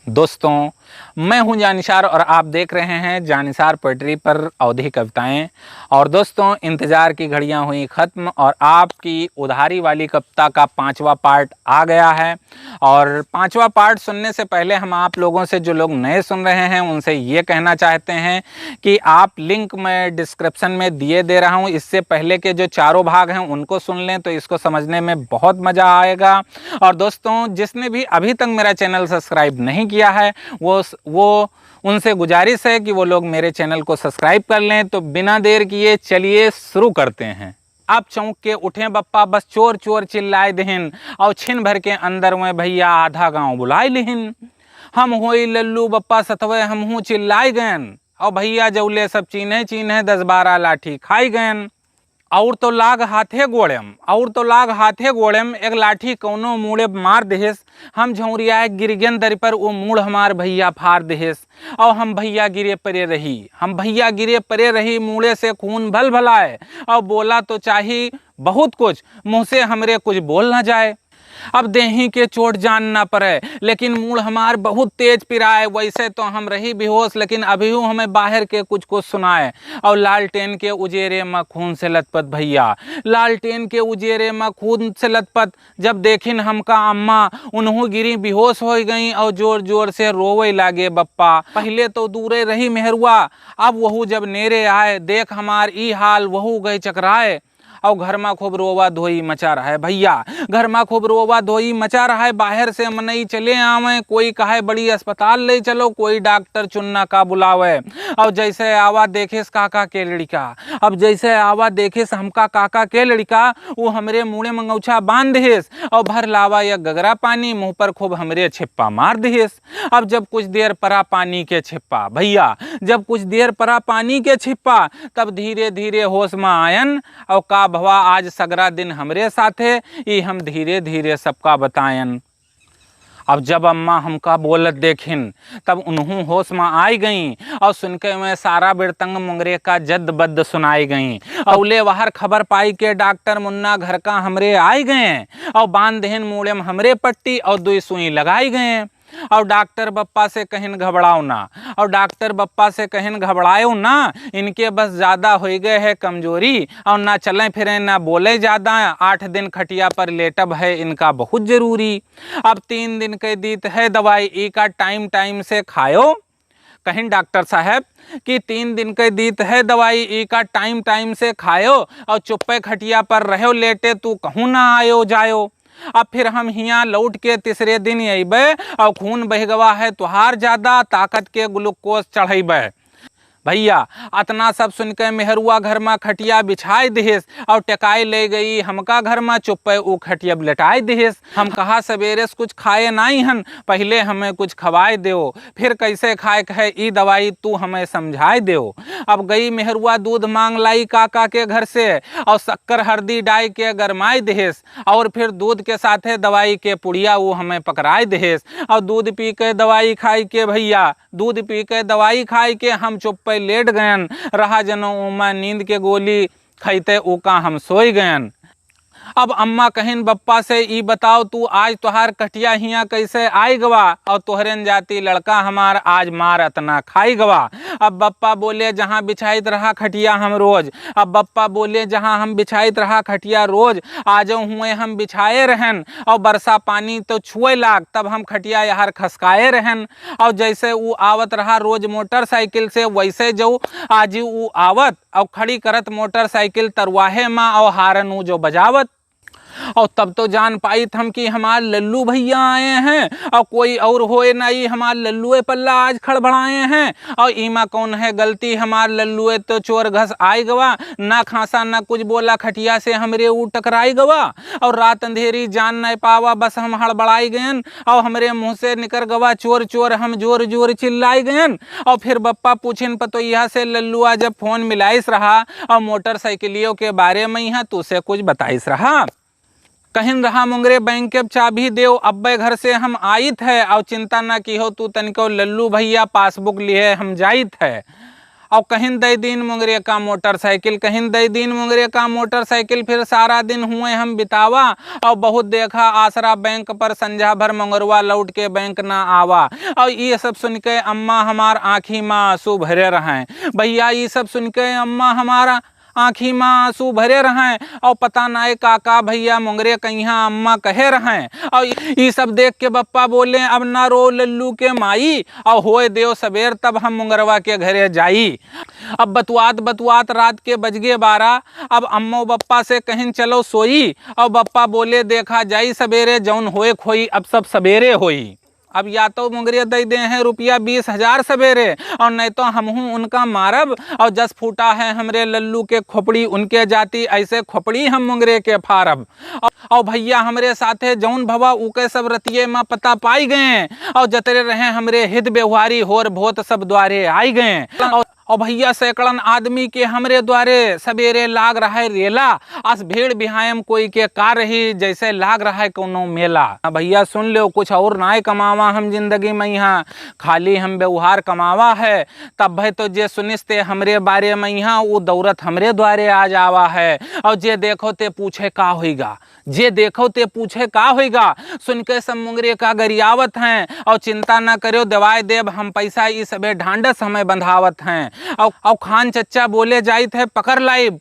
दोस्तों, मैं हूं जानिसार और आप देख रहे हैं जानिसार पोएट्री पर अवधी कविताएं। और दोस्तों, इंतज़ार की घड़ियां हुई ख़त्म और आपकी उधारी वाली कविता का 5वां पार्ट आ गया है। और 5वां पार्ट सुनने से पहले हम आप लोगों से, जो लोग नए सुन रहे हैं, उनसे ये कहना चाहते हैं कि आप लिंक मैं डिस्क्रिप्शन में दिए दे रहा हूँ। इससे पहले के जो चारों भाग हैं उनको सुन लें तो इसको समझने में बहुत मज़ा आएगा। और दोस्तों, जिसने भी अभी तक मेरा चैनल सब्सक्राइब नहीं किया है वो उनसे गुजारिश है कि वो लोग मेरे चैनल को सब्सक्राइब कर लें। तो बिना देर किए चलिए शुरू करते हैं। आप चौंक के उठे बप्पा, बस चोर चोर चिल्लाए दहिन, और छिन भर के अंदर में भैया आधा गांव बुलाए लिहिन। हम होई लल्लू बप्पा सतवे हम हूँ चिल्लाए गयन, और भैया जौले सब चीन्हे चीन्हे 10-12 लाठी खाई गयन। और तो लाग हाथे गोड़ेम एक लाठी कौनो मूड़े मार देहेस। हम झौरिया गिरगन दर पर वो मूड़ हमार भैया फाड़ देहेस। और हम भैया गिरे परे रही मूड़े से खून भल भलाए। और बोला तो चाही बहुत कुछ, मुँह से हमरे कुछ बोल ना जाए। अब देही के चोट जान ना पड़े, लेकिन मूड हमार बहुत तेज पिराए। वैसे तो हम रही बेहोश, लेकिन अभी हमें बाहर के कुछ कुछ सुनाए। और लालटेन के उजेरे में खून से लथपथ भैया, लालटेन के उजेरे में खून से लथपथ जब देखिन हमका अम्मा, उन्हों गिरी बेहोश हो गई और जोर जोर से रोवे लागे बप्पा। पहले तो दूरे रही मेहरुआ, अब वहू जब नेरे आए, देख हमार ई हाल वहू गए चकराए। और घर में खूब रोवा धोई मचा रहा है भैया, घर में खूब रोवा धोई मचा रहा है। बाहर से मनई चले आवे, कोई कहे बड़ी अस्पताल ले चलो, कोई डॉक्टर चुनना का बुलावे। और जैसे आवा देखेस काका के लड़का, अब जैसे आवा देखेस हमका काका के लड़का, वो हमरे मुँहे मंगौछा बांध देस। और भर लावा या गगरा पानी, मुँह पर खूब हमरे छिप्पा मार देस। अब जब कुछ देर परा पानी के छिप्पा भैया, जब कुछ देर परा पानी के छिप्पा, तब धीरे धीरे होश में आयन। और का भवा आज सगरा दिन हमरे साथे, ये हम धीरे धीरे सबका बतायन। अब जब अम्मा हमका बोलत देखिन, तब उन्हों होश में आई गई। और सुनके मैं सारा बिरतंग मुंगरे का जद बद्द सुनाई गई। औले बाहर खबर पाई के डॉक्टर मुन्ना घर का हमरे आई गए। और बांध देहन मूड़े में हमरे पट्टी और 2 सुई लगाई गए। और डॉक्टर बप्पा से कहिन घबराओ ना, और डॉक्टर बप्पा से कहिन घबराओ ना, इनके बस ज़्यादा हो गए है कमजोरी। और ना चलें फिरें ना बोले ज़्यादा, 8 दिन खटिया पर लेटब है इनका बहुत ज़रूरी। अब 3 दिन के दीत है दवाई, ई का टाइम टाइम से खायो। कहिन डॉक्टर साहब कि 3 दिन के दीत है दवाई, ई का टाइम टाइम से खायो। और चुप्पे खटिया पर रहो लेटे, तू कहूँ ना आयो जायो। अब फिर हम हियाँ लौट के तीसरे दिन अबे, और खून बह गवा है तुहार ज़्यादा, ताकत के ग्लूकोज चढ़ेबे। भैया अतना सब सुन के मेहरुआ घर में खटिया बिछाई दिहेस। और टेकाई ले गई हमका घर में, चुप्पे ऊ खटिया लटाई दिहेस। हम कहा सवेरे से कुछ खाए नहीं हन, पहले हमें कुछ खवाए दो, फिर कैसे खाए कहे ई दवाई तू हमें समझाए दो। अब गई मेहरुआ दूध मांग लाई काका के घर से, और शक्कर हल्दी डाई के गरमाई दिहेस। और फिर दूध के साथे दवाई के पुड़िया वो हमें पकड़ाई दिहेस। और दूध पी के दवाई खाई के भैया, दूध पी के दवाई खाई के हम चुप्पे लेट गयन। रहा जनो उमा नींद के गोली खैते उका हम सोई गयन। अब अम्मा कहिन बप्पा से ई बताओ, तू आज तुहार कटिया हिया कैसे आई गवा, और तोहरेन जाती लड़का हमार आज मार अतना खाई गवा। अब बप्पा बोले जहाँ बिछाइत रहा खटिया हम रोज, अब बप्पा बोले जहाँ हम बिछाइत रहा खटिया रोज, आज हुए हम बिछाए रहन। और बरसा पानी तो छुए लाग, तब हम खटिया यार खसकाए रहन। और जैसे वो आवत रहा रोज मोटरसाइकिल से, वैसे जो आज वो आवत और खड़ी करत मोटरसाइकिल तरवाहे माँ, और हारन वो जो बजावत। और तब तो जान पाई हम कि हमारे लल्लू भैया आए हैं, और कोई और होए नहीं, हमारे लल्लुए पल्ला आज खड़बड़ाए हैं। और ईमा कौन है गलती, हमारे लल्लुए तो चोर घस आई गवा, ना खांसा ना कुछ बोला, खटिया से हमरे ऊ टकराई गवा। और रात अंधेरी जान नहीं पावा, बस हम हड़बड़ाई गयन। और हमरे मुँह से निकर गवा चोर चोर, हम जोर जोर चिल्लाई गयन। और फिर बप्पा पूछिन पतोइया से लल्लुआ जब फोन मिलाइस रहा, और मोटरसाइकिलियों के बारे में यहाँ तुझसे कुछ बताइस रहा। कहिन रहा मुंगरे बैंक के चाबी देव, अब्बे घर से हम आइत है। और चिंता ना की हो तू तनिको, लल्लू भैया पासबुक लिए हम जाइत है। और कहीं दे दिन मुंगरे का मोटरसाइकिल, कहीं दे दिन मुंगरे का मोटरसाइकिल। फिर सारा दिन हुए हम बितावा और बहुत देखा आसरा बैंक पर संझा भर मंगरवा लौट के बैंक ना आवा। और ये सब सुन के अम्मा हमार आँखी में आंसू भरे रहें। भैया ये सब सुन के अम्मा हमारा आँखी में आंसू भरे रहें और पता नहीं काका भैया मुंगरे कहिया अम्मा कहे रहें। और ये सब देख के बप्पा बोले अब ना रो लल्लू के माई, और होए देव सवेर तब हम मुंगरवा के घरे जाई। अब बतुआत बतुआत रात के बज गए 12। अब अम्मो बप्पा से कहीं चलो सोई, और बप्पा बोले देखा जाई सवेरे जौन होए खोई अब सब सवेरे होई। अब या तो मुंगरे दे दे हैं रुपया 20,000 सवेरे, और नहीं तो हम हूँ उनका मारब। और 10 फूटा है हमरे लल्लू के खोपड़ी उनके जाती, ऐसे खोपड़ी हम मुंगरे के फारब। और भैया हमरे साथे जौन भवा उके सब रतिये में पता पाई गए, और जतरे रहे हमरे हित व्यवहारी होर भोत सब द्वारे आई गए। और भैया सैकड़न आदमी के हमरे द्वारे सवेरे लाग रहा है रेला, अस भीड़ बिहायम कोई के कार रही जैसे लाग रहा है कोनो मेला। भैया सुन लो कुछ और ना कमावा हम जिंदगी में, यहाँ खाली हम व्यवहार कमावा है। तब भाई तो जे सुनिस्ते हमरे बारे में यहाँ वो दौरत हमरे द्वारे आ जावा है। और जे देखो ते पूछे का होगा, जे देखो ते पूछे का होगा। सुन के सब मुंगरे का गरियावत हैं, और चिंता न करो दवाई देव हम पैसा ये सबे ढांडस हमें बंधावत हैं। और खान चच्चा बोले जाई थे पकड़ लाइब,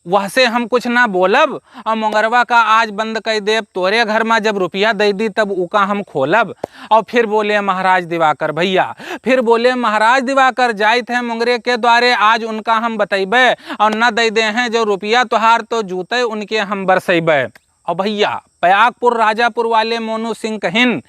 वह से हम कुछ ना बोलब। और मुंगरवा का आज बंद कर देव, तोरे घर में जब रुपया दे दी तब उका हम खोलब। और फिर बोले महाराज दिवाकर भैया, फिर बोले महाराज दिवाकर जाए थे मुंगरे के द्वारे आज उनका हम बतेबे, और न दे दे हैं जो रुपया तोहार तो जूते उनके हम बरसेबे। और भैया पयागपुर राजापुर वाले मोनू सिंह कहिन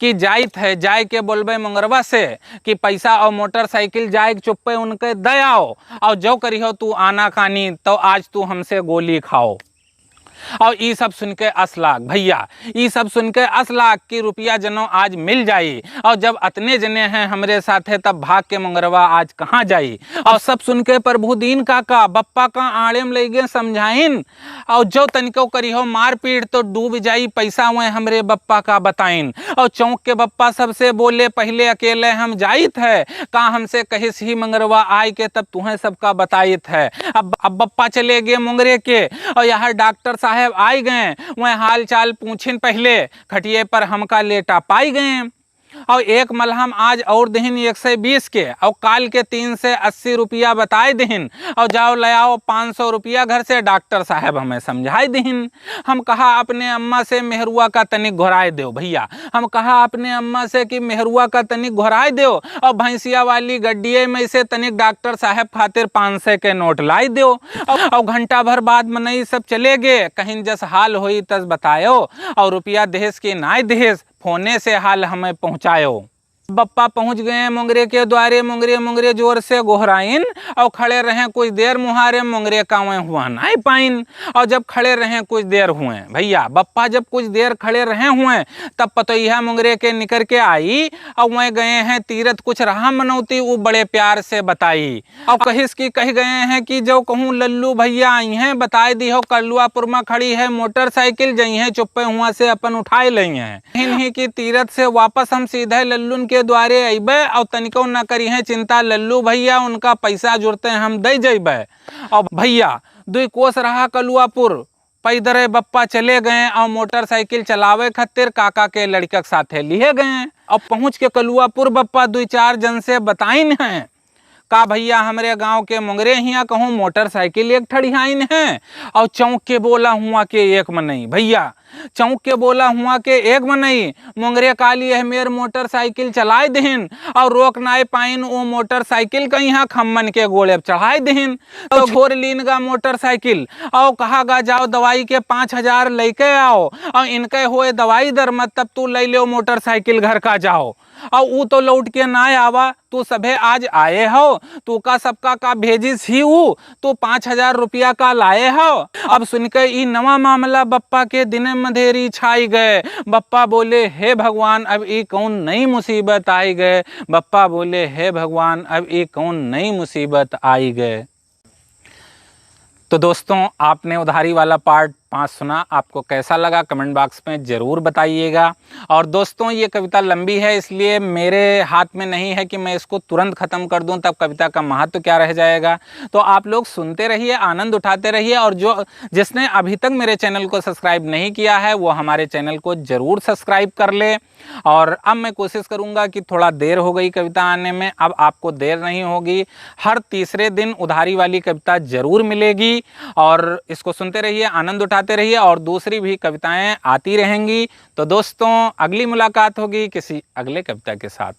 कि जाइत है जाय के बोलबे मुंगरवा से कि पैसा और मोटरसाइकिल जाए चुप्पे उनके दे आओ, और जो करी हो तू आना खानी तो आज तू हमसे गोली खाओ। और ये सब सुन के 10 लाख भैया, ये सब सुन के 10 लाख की रुपया जनो आज मिल जाई। और जब अतने जने हैं हमरे साथे तब भाग के मुंगरवा आज कहाँ जाई। और सब सुन के प्रभुदीन काका बप्पा का आड़े में ले गए समझाइन, और जो तनिको करी हो मारपीट तो डूब जाई पैसा वह हमरे बप्पा का बताइन। और चौंक के बप्पा सबसे बोले पहले अकेले हम जाइत है, का हमसे कहिस ही मुंगरवा आय के तब तुम्हें सबका बताइत है। अब बप्पा चले गए मुंगरे के, और यहाँ डॉक्टर साहब आए गए, वह हाल चाल पूछिन पहले खटिए पर हमका लेटा पाई गए। और एक मलहम आज और दहिन 120 के, और काल के 3 से 80 रुपया बताए दहिन, और जाओ ले आओ 500 रुपया घर से डॉक्टर साहब हमें समझाए दहिन। हम कहा अपने अम्मा से मेहरुआ का तनिक घुराए दो भैया, हम कहा अपने अम्मा से कि मेहरुआ का तनिक घुराए दो, और भैंसिया वाली गड्डिए में से तनिक डॉक्टर साहब खातिर 500 के नोट लाई दो। और घंटा भर बाद मनई सब चले गए, कहीं जस हाल हुई तस बतायो, और रुपया देश के नाय देश फोने से हाल हमें पहुंचायो। बप्पा पहुंच गए मुंगरे के द्वारे, मुंगरे जोर से गोहराइन, और खड़े रहे कुछ देर मुहारे मुंगरे कावे हुआ नहीं पाइन। और जब खड़े रहे कुछ देर हुए भैया, बप्पा जब कुछ देर खड़े रहे हुए तब पतोइया मुंगरे के निकर के आई, और वह गए हैं तीरथ कुछ रहा मनौती वो बड़े प्यार से बताई। और कहिस की कह गए हैं कि जो कहूँ लल्लू भैया आई हैं बताए दी हो कलुआपुर में खड़ी है मोटरसाइकिल, जई है चुप्पे हुआ से अपन उठाए लई हैं। इन्हीं की तीरथ से वापस हम सीधे लल्लू के द्वारे अबे, और तनिको न करी है चिंता लल्लू भैया उनका पैसा जुड़ते हम दे जेबे। और भैया 2 कोस रहा कलुआपुर पैदरे बप्पा चले गए, और मोटरसाइकिल चलावे खातिर काका के लड़का के साथे लिए गए। और पहुंच के कलुआपुर बप्पा 2-4 जन से बताइन हैं का भैया हमरे गांव के मुंगरे हिया कहूँ मोटरसाइकिल एक ठड़ियाइन है, और चौंक के बोला हुआ के एक मनई भैया, चौंक के बोला हुआ के एक मनई मुंगरे काली है मेर मोटरसाइकिल चलाए दहिन, और रोक नाए पाइन वो मोटरसाइकिल का यहाँ खम्मन के गोले चढ़ाए दहिन। तो छोड़ लीन गा मोटरसाइकिल, और कहा गा जाओ दवाई के 5,000 लेके आओ, और इनके होए दवाई दर मत तब तू ले लो मोटरसाइकिल घर का जाओ। और वो तो लौट के ना आवा, तू सभे आज आए हो, तू का सबका का भेजिस ही तू 5,000 रुपया का लाए हो। अब सुनकर ई नवा मामला बप्पा के दिन मधेरी छाई गए। बप्पा बोले हे भगवान अब ई कौन नई मुसीबत आई गए, बप्पा बोले हे भगवान अब ई कौन नई मुसीबत आई गए। तो दोस्तों आपने उधारी वाला पार्ट 5 सुना, आपको कैसा लगा कमेंट बॉक्स में ज़रूर बताइएगा। और दोस्तों ये कविता लंबी है, इसलिए मेरे हाथ में नहीं है कि मैं इसको तुरंत ख़त्म कर दूं, तब कविता का महत्व क्या रह जाएगा। तो आप लोग सुनते रहिए, आनंद उठाते रहिए, और जिसने अभी तक मेरे चैनल को सब्सक्राइब नहीं किया है वो हमारे चैनल को ज़रूर सब्सक्राइब कर ले। और अब मैं कोशिश करूँगा कि थोड़ा देर हो गई कविता आने में, अब आपको देर नहीं होगी, हर तीसरे दिन उधारी वाली कविता ज़रूर मिलेगी। और इसको सुनते रहिए, आनंद उठाते रहिए, और दूसरी भी कविताएं आती रहेंगी। तो दोस्तों अगली मुलाकात होगी किसी अगले कविता के साथ।